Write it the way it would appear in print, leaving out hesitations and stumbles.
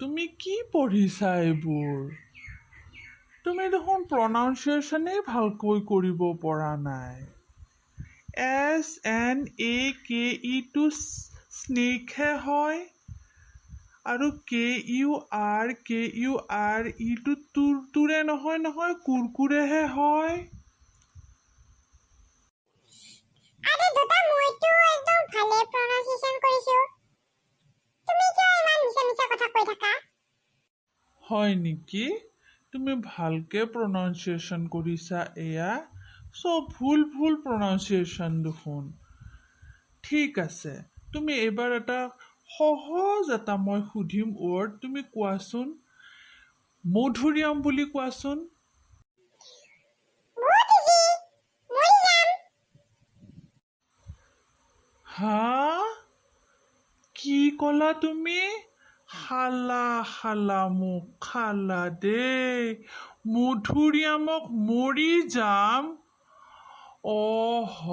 তুমি কি পঢ়িছা এইবোৰ? তুমি দেখোন প্ৰনাউন্সিয়েশ্যনেই ভালকৈ কৰিব পৰা নাই। SNAKE টো স্নেকহে হয় আৰু KURKURE টো তুৰে নহয় কুৰকুৰেহে হয়। আৰে দুটা মইতো একদম ভালে প্ৰনাউন্সিয়েচন কৰিছো। তুমি কিয় ইমান মিছা কথা কৈ থাকা? হয় নেকি? তুমি ভালকৈ প্ৰনাউন্সিয়েশ্যন কৰিছা এয়া? চব ভুল প্ৰনাউন্সিয়েশ্যন দেখোন। ঠিক আছে, তুমি এইবাৰ এটা সহজ এটা মই সুধিম ৱৰ্ড, তুমি কোৱাচোন। মধুৰিআম বুলি কোৱাচোন। বহুত ইজি, মৰি যাম। হা? কি ক'লা তুমি? খালা মোক খালা দেই। মধুৰিআমক মৰি যাম। অ' হ